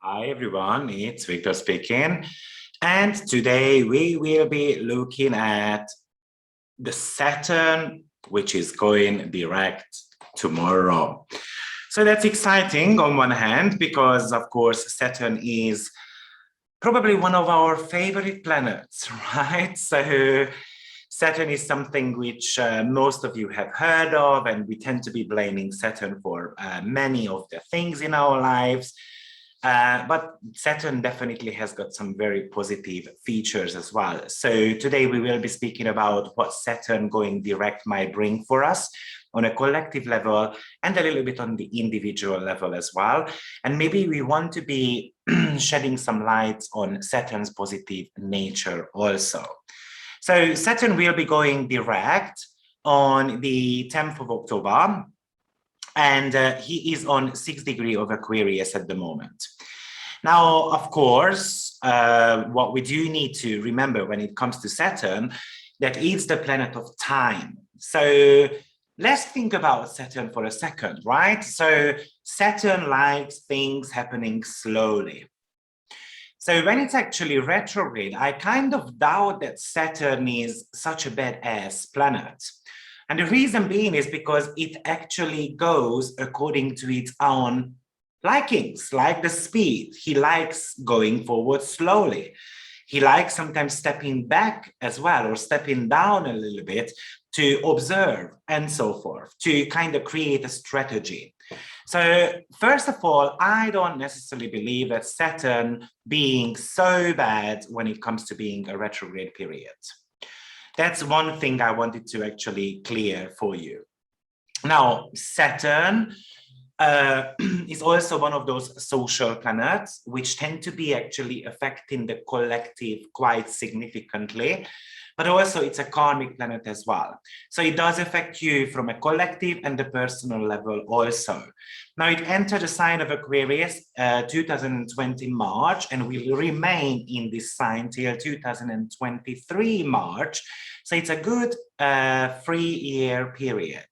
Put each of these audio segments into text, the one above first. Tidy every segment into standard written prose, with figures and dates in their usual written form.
Hi everyone, it's Victor speaking, and today we will be looking at the Saturn, which is going direct tomorrow. So that's exciting on one hand, because of course Saturn is probably one of our favorite planets, right? So Saturn is something which most of you have heard of, and we tend to be blaming Saturn for many of the things in our lives. But Saturn definitely has got some very positive features as well. So today we will be speaking about what Saturn going direct might bring for us on a collective level and a little bit on the individual level as well. And maybe we want to be shedding some light on Saturn's positive nature also. So Saturn will be going direct on the 10th of October. And he is on 6th degree of Aquarius at the moment. Now, of course, what we do need to remember when it comes to Saturn, that it's the planet of time. So let's think about Saturn for a second, right? So Saturn likes things happening slowly. So when it's actually retrograde, I kind of doubt that Saturn is such a badass planet. And the reason being is because it actually goes according to its own likings, like the speed. He likes going forward slowly. He likes sometimes stepping back as well, or stepping down a little bit to observe and so forth, to kind of create a strategy. So first of all, I don't necessarily believe that Saturn being so bad when it comes to being a retrograde period. That's one thing I wanted to actually clear for you. Now, Saturn is also one of those social planets which tend to be actually affecting the collective quite significantly, but also it's a karmic planet as well. So it does affect you from a collective and the personal level also. Now it entered the sign of Aquarius 2020 March and will remain in this sign till 2023 March. So it's a good 3-year period.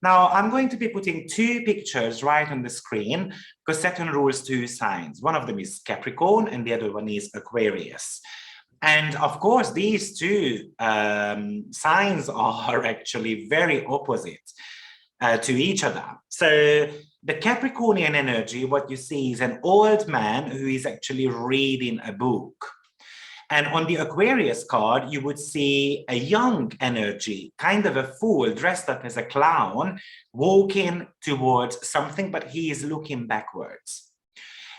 Now, I'm going to be putting two pictures right on the screen because Saturn rules two signs. One of them is Capricorn and the other one is Aquarius. And of course, these two signs are actually very opposite to each other. So the Capricornian energy, what you see is an old man who is actually reading a book. And on the Aquarius card, you would see a young energy, kind of a fool dressed up as a clown, walking towards something, but he is looking backwards.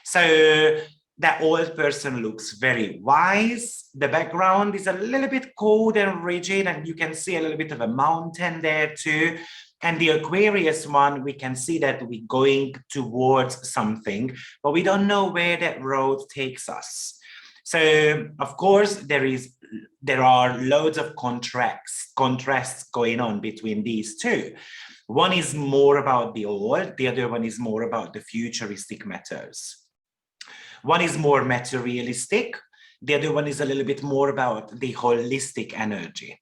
So that old person looks very wise. The background is a little bit cold and rigid, and you can see a little bit of a mountain there too. And the Aquarius one, we can see that we're going towards something, but we don't know where that road takes us. So, of course, there are loads of contrasts going on between these two. One is more about the old, the other one is more about the futuristic matters. One is more materialistic, the other one is a little bit more about the holistic energy.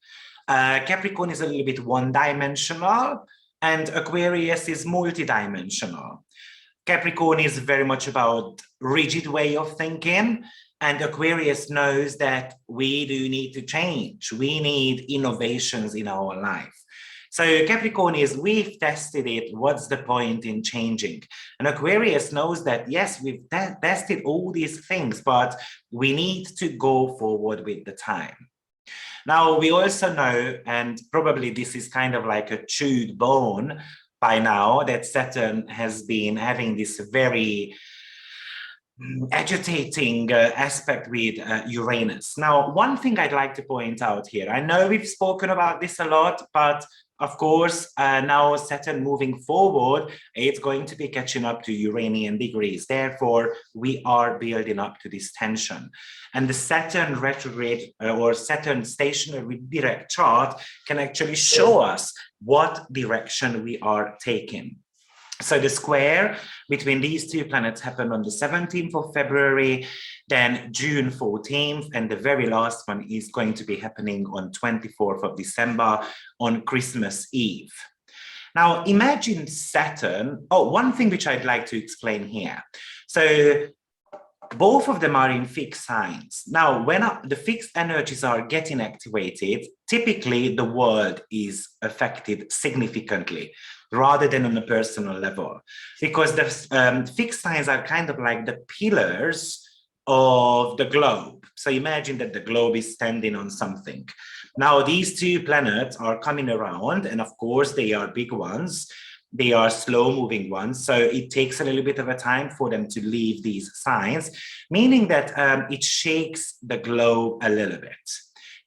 Capricorn is a little bit one-dimensional, and Aquarius is multidimensional. Capricorn is very much about rigid way of thinking, and Aquarius knows that we do need to change. We need innovations in our life. So Capricorn is, we've tested it. What's the point in changing? And Aquarius knows that, yes, we've tested all these things, but we need to go forward with the time. Now, we also know, and probably this is kind of like a chewed bone by now, that Saturn has been having this very agitating aspect with Uranus. Now, one thing I'd like to point out here, I know we've spoken about this a lot, but of course, now Saturn moving forward, it's going to be catching up to Uranian degrees. Therefore, we are building up to this tension. And the Saturn retrograde or Saturn stationary direct chart can actually show us what direction we are taking. So the square between these two planets happened on the 17th of February, then June 14th, and the very last one is going to be happening on 24th of December on Christmas Eve. Now imagine Saturn. Oh, one thing which I'd like to explain here. So Both of them are in fixed signs. Now, when the fixed energies are getting activated, typically the world is affected significantly rather than on a personal level, because the fixed signs are kind of like the pillars of the globe. So imagine that the globe is standing on something. Now, these two planets are coming around, and of course, they are big ones. They are slow moving ones, so it takes a little bit of a time for them to leave these signs, meaning that it shakes the globe a little bit.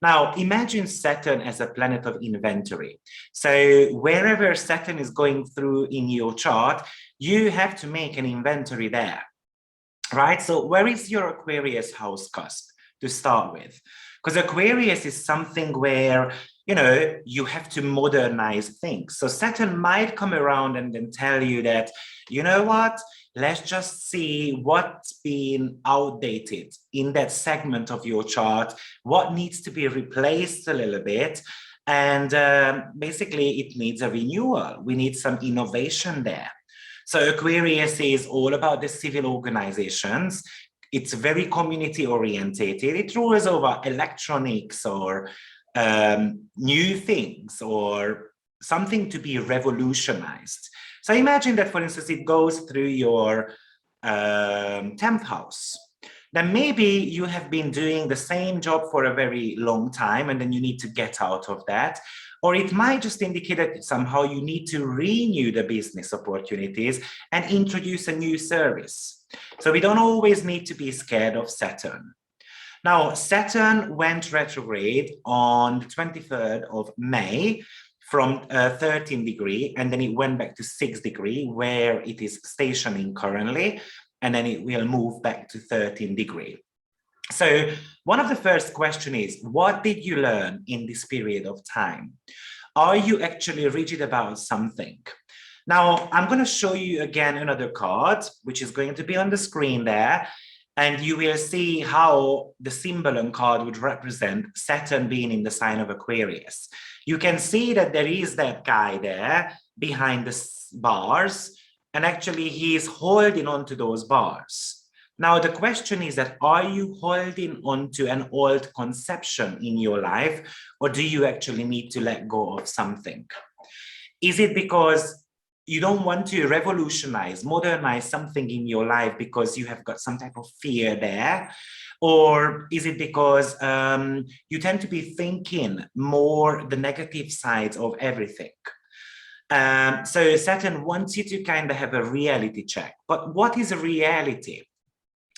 Now, imagine Saturn as a planet of inventory. So wherever Saturn is going through in your chart, you have to make an inventory there, right? So where is your Aquarius house cusp to start with? Because Aquarius is something where, you know, you have to modernize things. So Saturn might come around and then tell you that, you know what, let's just see what's been outdated in that segment of your chart, what needs to be replaced a little bit. And basically it needs a renewal. We need some innovation there. So Aquarius is all about the civil organizations. It's very community orientated. It rules over electronics or new things or something to be revolutionized. So imagine that, for instance, it goes through your 10th house. Then maybe you have been doing the same job for a very long time and then you need to get out of that. Or it might just indicate that somehow you need to renew the business opportunities and introduce a new service. So we don't always need to be scared of Saturn. Now, Saturn went retrograde on the 23rd of May from 13 degree, and then it went back to 6 degree where it is stationing currently, and then it will move back to 13 degree. So one of the first questions is, what did you learn in this period of time? Are you actually rigid about something? Now, I'm going to show you again another card, which is going to be on the screen there, and you will see how the symbol on card would represent Saturn being in the sign of Aquarius. You can see that there is that guy there behind the bars, and actually he is holding on to those bars. Now, the question is that, are you holding on to an old conception in your life, or do you actually need to let go of something? Is it because you don't want to revolutionize, modernize something in your life because you have got some type of fear there? Or is it because you tend to be thinking more the negative sides of everything? So Saturn wants you to kind of have a reality check. But what is a reality,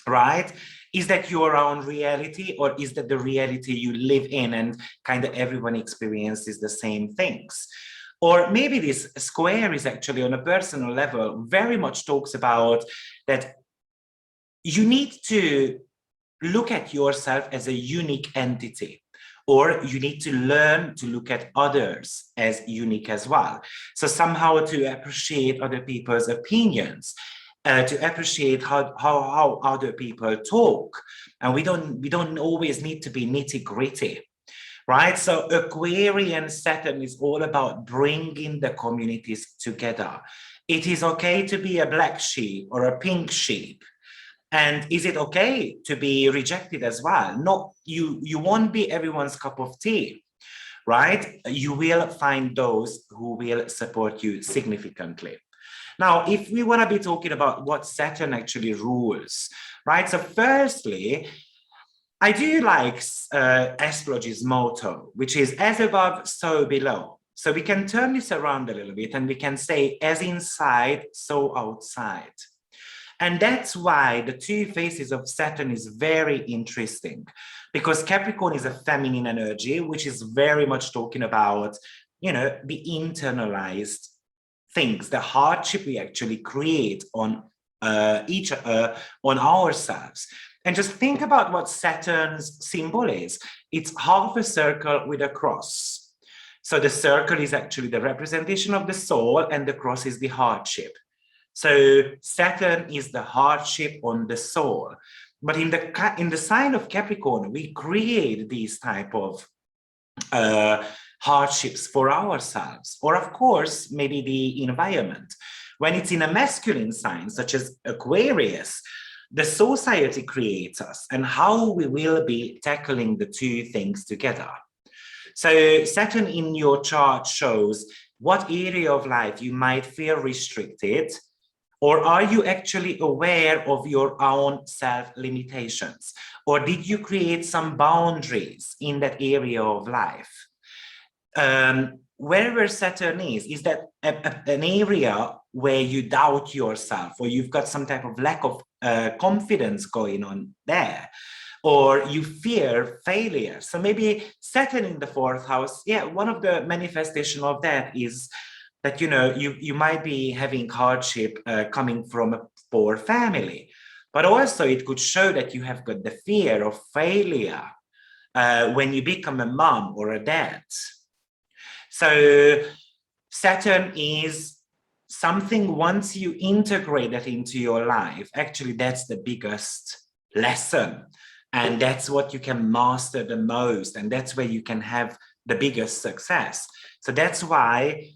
right? Is that your own reality, or is that the reality you live in and kind of everyone experiences the same things? Or maybe this square is actually on a personal level very much talks about that you need to look at yourself as a unique entity, or you need to learn to look at others as unique as well. So somehow to appreciate other people's opinions, to appreciate how other people talk. And we don't always need to be nitty-gritty. Right? So Aquarian Saturn is all about bringing the communities together. It is okay to be a black sheep or a pink sheep. And is it okay to be rejected as well? No, you won't be everyone's cup of tea, right? You will find those who will support you significantly. Now, if we want to be talking about what Saturn actually rules, right? So firstly, I do like astrology's motto, which is as above, so below. So we can turn this around a little bit and we can say as inside, so outside. And that's why the two faces of Saturn is very interesting, because Capricorn is a feminine energy, which is very much talking about, you know, the internalized things, the hardship we actually create on on ourselves. And just think about what Saturn's symbol is. It's half a circle with a cross. So the circle is actually the representation of the soul and the cross is the hardship. So Saturn is the hardship on the soul. But in the sign of Capricorn, we create these type of hardships for ourselves, or of course, maybe the environment. When it's in a masculine sign, such as Aquarius, the society creates us and how we will be tackling the two things together. So Saturn in your chart shows what area of life you might feel restricted, or are you actually aware of your own self-limitations? Or did you create some boundaries in that area of life? Wherever Saturn is that an area where you doubt yourself, or you've got some type of lack of confidence going on there, or you fear failure? So maybe Saturn in the fourth house, yeah, one of the manifestation of that is that, you know, you might be having hardship coming from a poor family, but also it could show that you have got the fear of failure when you become a mom or a dad. So Saturn is something, once you integrate that into your life, actually that's the biggest lesson. And that's what you can master the most. And that's where you can have the biggest success. So that's why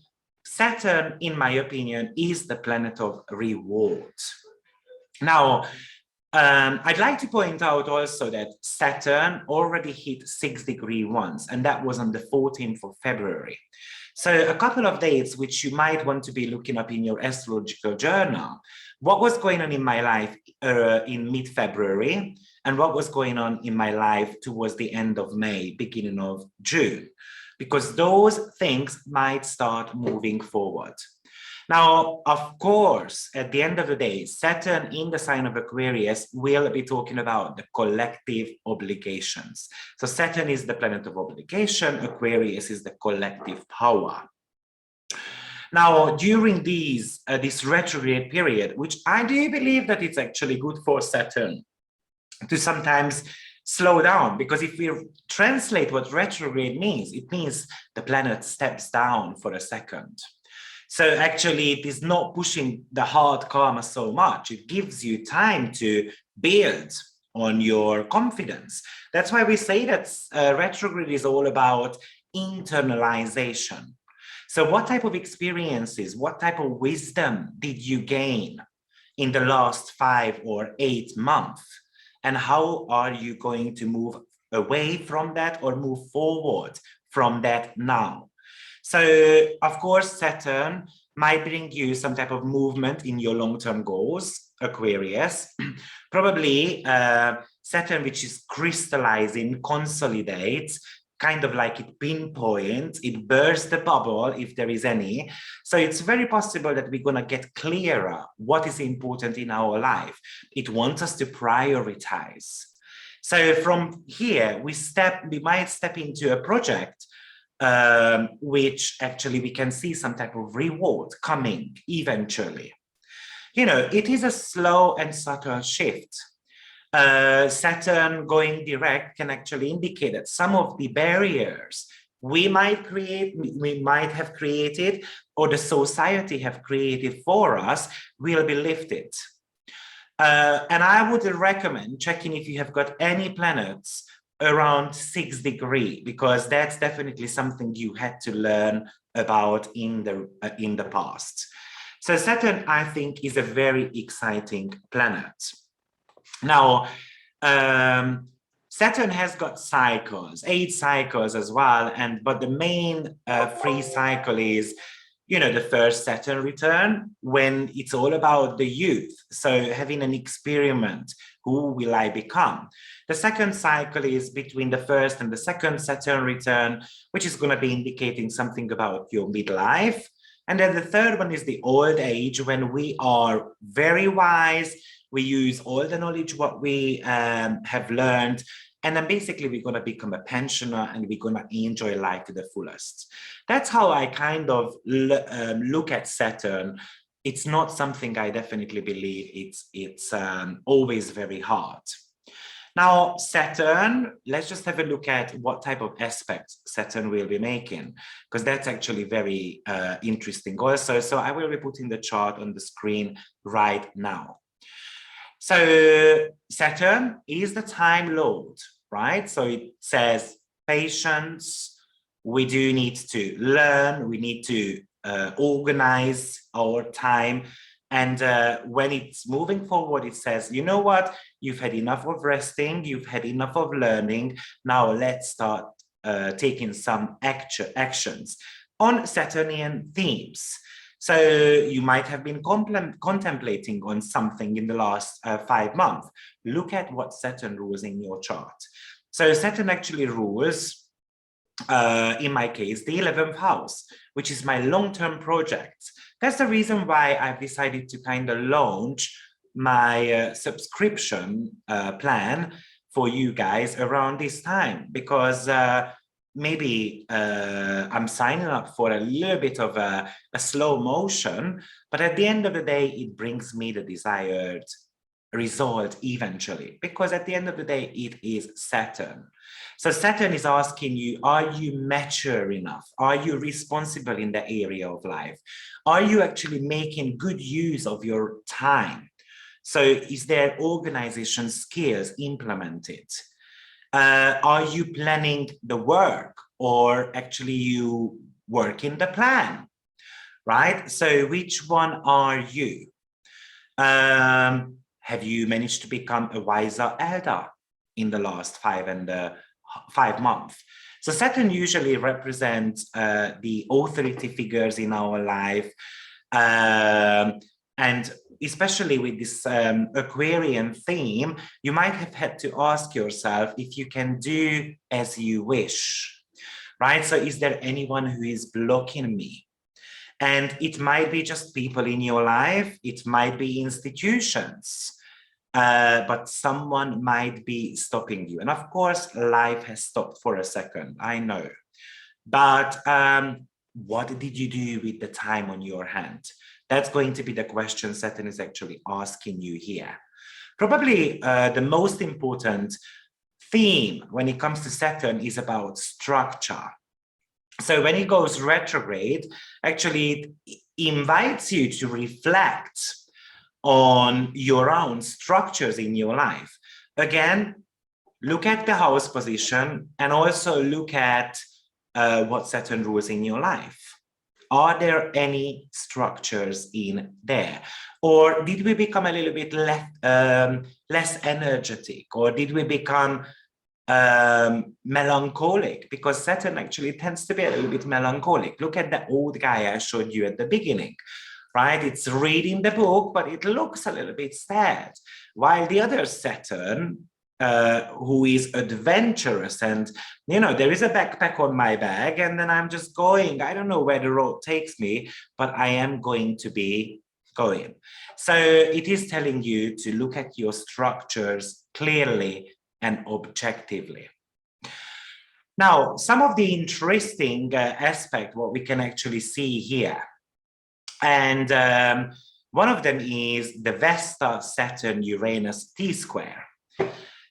Saturn, in my opinion, is the planet of reward. Now, I'd like to point out also that Saturn already hit 6 degree once, and that was on the 14th of February. So a couple of dates which you might want to be looking up in your astrological journal. What was going on in my life in mid-February, and what was going on in my life towards the end of May, beginning of June, because those things might start moving forward. Now, of course, at the end of the day, Saturn in the sign of Aquarius will be talking about the collective obligations. So Saturn is the planet of obligation, Aquarius is the collective power. Now, during this retrograde period, which I do believe that it's actually good for Saturn to sometimes slow down, because if we translate what retrograde means, it means the planet steps down for a second. So actually, it is not pushing the hard karma so much. It gives you time to build on your confidence. That's why we say that retrograde is all about internalization. So what type of experiences, what type of wisdom did you gain in the last 5 or 8 months? And how are you going to move away from that or move forward from that now? So, of course, Saturn might bring you some type of movement in your long-term goals, Aquarius. Probably Saturn, which is crystallizing, consolidates, kind of like it pinpoints, it bursts the bubble if there is any. So it's very possible that we're going to get clearer what is important in our life. It wants us to prioritize. So from here, we might step into a project which actually we can see some type of reward coming eventually. You know, it is a slow and subtle shift. Saturn going direct can actually indicate that some of the barriers we might have created, or the society have created for us, will be lifted. And I would recommend checking if you have got any planets around 6 degrees, because that's definitely something you had to learn about in the past. So Saturn, I think, is a very exciting planet. Now, Saturn has got cycles, 8 cycles as well, but the main free cycle is, you know, the first Saturn return, when it's all about the youth. So having an experiment, who will I become? The second cycle is between the first and the second Saturn return, which is going to be indicating something about your midlife. And then the third one is the old age, when we are very wise, we use all the knowledge what we have learned, and then basically we're going to become a pensioner and we're going to enjoy life to the fullest. That's how I kind of look at Saturn. It's not something I definitely believe it's always very hard. Now, Saturn, let's just have a look at what type of aspects Saturn will be making, because that's actually very interesting also. So I will be putting the chart on the screen right now. So Saturn is the time lord, right? So it says patience. We do need to learn. We need to organize our time. And when it's moving forward, it says, you know what, you've had enough of resting, you've had enough of learning. Now let's start taking some actions on Saturnian themes. So you might have been contemplating on something in the last 5 months. Look at what Saturn rules in your chart. So Saturn actually rules, in my case, the 11th house, which is my long-term project. That's the reason why I've decided to kind of launch my subscription plan for you guys around this time, because maybe I'm signing up for a little bit of a slow motion, but at the end of the day, it brings me the desired result eventually, because at the end of the day, it is Saturn. So Saturn is asking you, are you mature enough? Are you responsible in the area of life? Are you actually making good use of your time? So is there organization skills implemented? Are you planning the work, or actually you work in the plan, right? So which one are you? Have you managed to become a wiser elder in the last 5 months? So Saturn usually represents the authority figures in our life, and especially with this Aquarian theme, you might have had to ask yourself if you can do as you wish, right? So is there anyone who is blocking me? And it might be just people in your life, it might be institutions, but someone might be stopping you. And of course, life has stopped for a second, I know. But what did you do with the time on your hand? That's going to be the question Saturn is actually asking you here. Probably the most important theme when it comes to Saturn is about structure. So when it goes retrograde, actually it invites you to reflect on your own structures in your life. Again, look at the house position and also look at what Saturn rules in your life. Are there any structures in there? Or did we become a little bit less energetic? Or did we become melancholic? Because Saturn actually tends to be a little bit melancholic. Look at the old guy I showed you at the beginning, right? It's reading the book, but it looks a little bit sad. While the other Saturn, who is adventurous, and you know, there is a backpack on my bag and then I'm just going, I don't know where the road takes me, but I am going to be going. So it is telling you to look at your structures clearly and objectively. Now, some of the interesting aspect, what we can actually see here, and one of them is the Vesta Saturn Uranus T-square.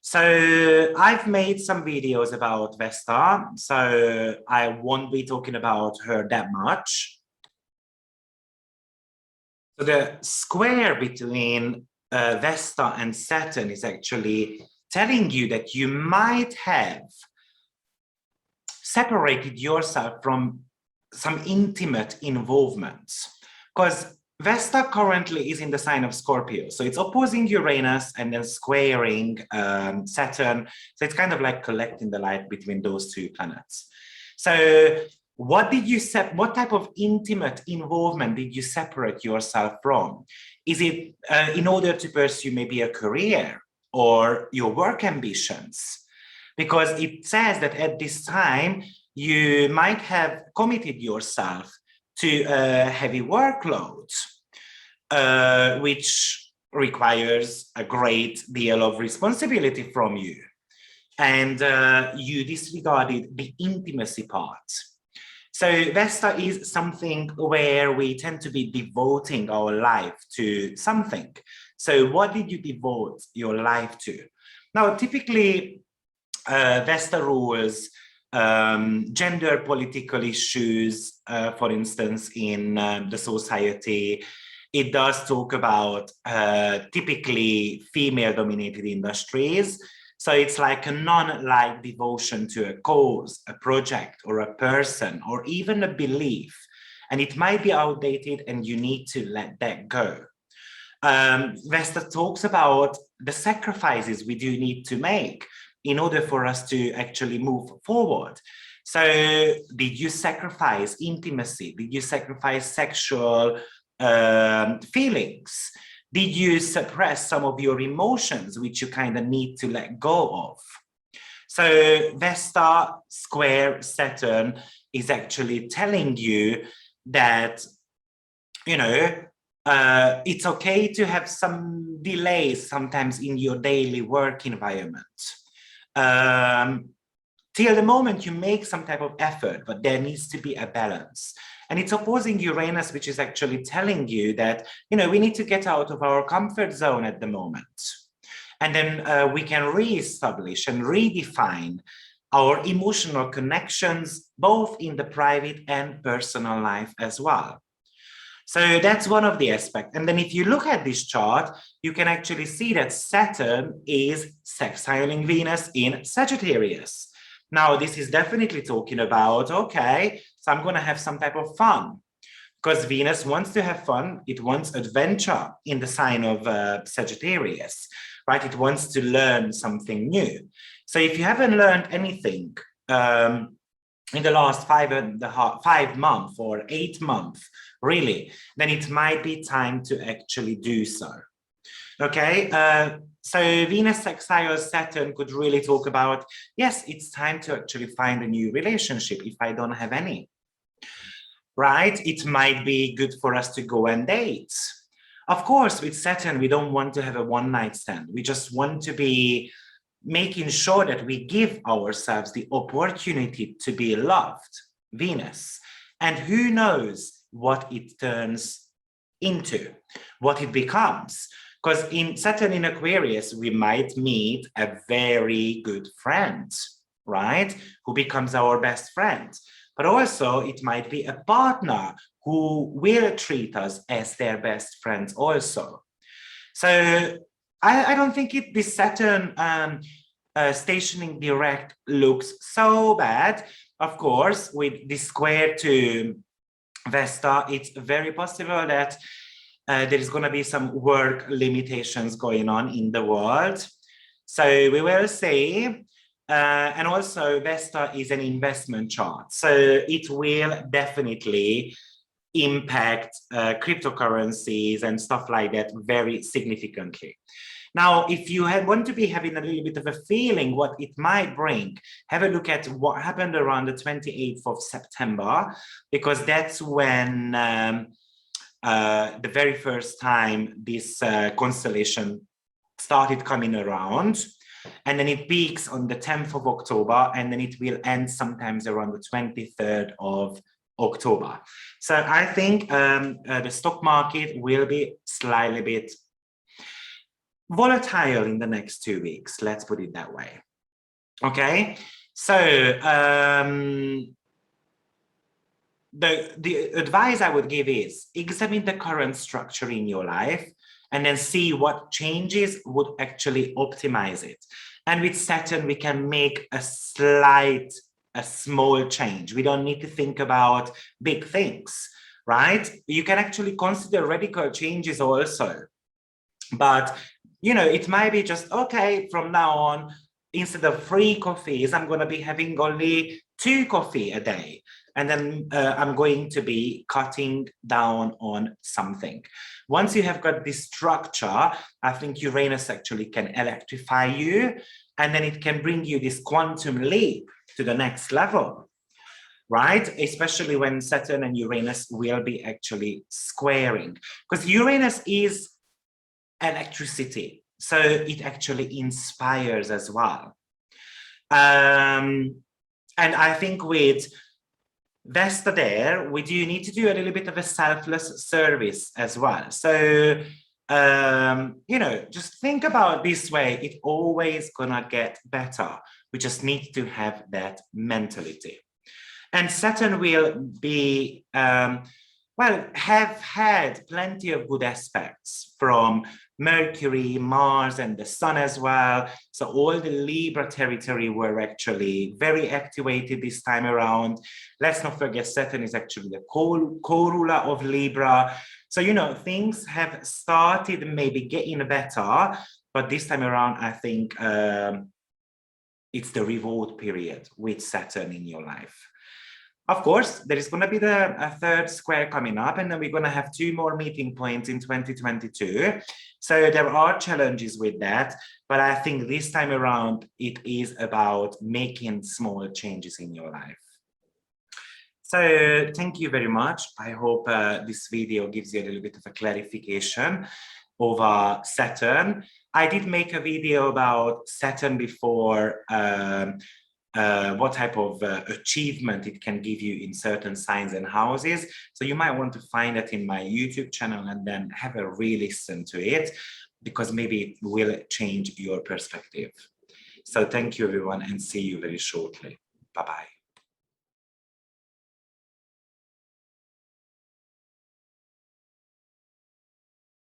So I've made some videos about Vesta, so I won't be talking about her that much. So the square between Vesta and Saturn is actually telling you that you might have separated yourself from some intimate involvements, because Vesta currently is in the sign of Scorpio, so it's opposing Uranus and then squaring Saturn. So it's kind of like collecting the light between those two planets. So what type of intimate involvement did you separate yourself from? Is it in order to pursue maybe a career or your work ambitions? Because it says that at this time, you might have committed yourself to a heavy workload, which requires a great deal of responsibility from you. And you disregarded the intimacy part. So Vesta is something where we tend to be devoting our life to something. So what did you devote your life to? Now, typically, Vesta rules gender political issues, for instance, in the society. It does talk about typically female-dominated industries. So it's like a non-like devotion to a cause, a project, or a person, or even a belief. And it might be outdated and you need to let that go. Vesta talks about the sacrifices we do need to make in order for us to actually move forward. So did you sacrifice intimacy? Did you sacrifice sexual feelings? Did you suppress some of your emotions, which you kind of need to let go of? So Vesta square Saturn is actually telling you that, you know, it's okay to have some delays sometimes in your daily work environment. Till the moment you make some type of effort, but there needs to be a balance. And it's opposing Uranus, which is actually telling you that, you know, we need to get out of our comfort zone at the moment. And then we can reestablish and redefine our emotional connections, both in the private and personal life as well. So that's one of the aspects. And then if you look at this chart, you can actually see that Saturn is sextiling Venus in Sagittarius. Now, this is definitely talking about, okay, so I'm going to have some type of fun, because Venus wants to have fun. It wants adventure in the sign of Sagittarius, right? It wants to learn something new. So if you haven't learned anything in the last 5 months or 8 months, really, then it might be time to actually do so. Okay, so Venus sextile Saturn could really talk about, yes, it's time to actually find a new relationship if I don't have any, right? It might be good for us to go and date. Of course, with Saturn, we don't want to have a one-night stand. We just want to be making sure that we give ourselves the opportunity to be loved, Venus. And who knows what it turns into, what it becomes. Because in Saturn in Aquarius, we might meet a very good friend, right? Who becomes our best friend. But also it might be a partner who will treat us as their best friends also. So I don't think this Saturn stationing direct looks so bad. Of course, with this square to Vesta, it's very possible that there is going to be some work limitations going on in the world. So we will see. And also Vesta is an investment chart. So it will definitely impact cryptocurrencies and stuff like that very significantly. Now, if you want to be having a little bit of a feeling what it might bring, have a look at what happened around the 28th of September, because that's when the very first time this constellation started coming around, and then it peaks on the 10th of October, and then it will end sometimes around the 23rd of October. So I think the stock market will be slightly bit volatile in the next 2 weeks, let's put it that way. Okay, so the advice I would give is examine the current structure in your life and then see what changes would actually optimize it. And with Saturn, we can make a small change. We don't need to think about big things, right? You can actually consider radical changes also. But, you know, it might be just, okay, from now on, instead of 3 coffees, I'm going to be having only 2 coffees a day. And then I'm going to be cutting down on something. Once you have got this structure, I think Uranus actually can electrify you, and then it can bring you this quantum leap to the next level, right? Especially when Saturn and Uranus will be actually squaring, because Uranus is electricity, so it actually inspires as well. And I think with Vesta there, we do need to do a little bit of a selfless service as well. So, you know, just think about this way, it's always gonna get better. We just need to have that mentality. And Saturn will be, well, have had plenty of good aspects from Mercury, Mars, and the Sun as well. So all the Libra territory were actually very activated this time around. Let's not forget Saturn is actually the co-ruler of Libra. So, you know, things have started maybe getting better, but this time around, I think it's the reward period with Saturn in your life. Of course, there is going to be a third square coming up, and then we're going to have 2 more meeting points in 2022. So there are challenges with that, but I think this time around, it is about making small changes in your life. So thank you very much. I hope this video gives you a little bit of a clarification over Saturn. I did make a video about Saturn before, what type of achievement it can give you in certain signs and houses. So you might want to find that in my YouTube channel and then have a re-listen to it, because maybe it will change your perspective. So thank you, everyone, and see you very shortly. Bye-bye.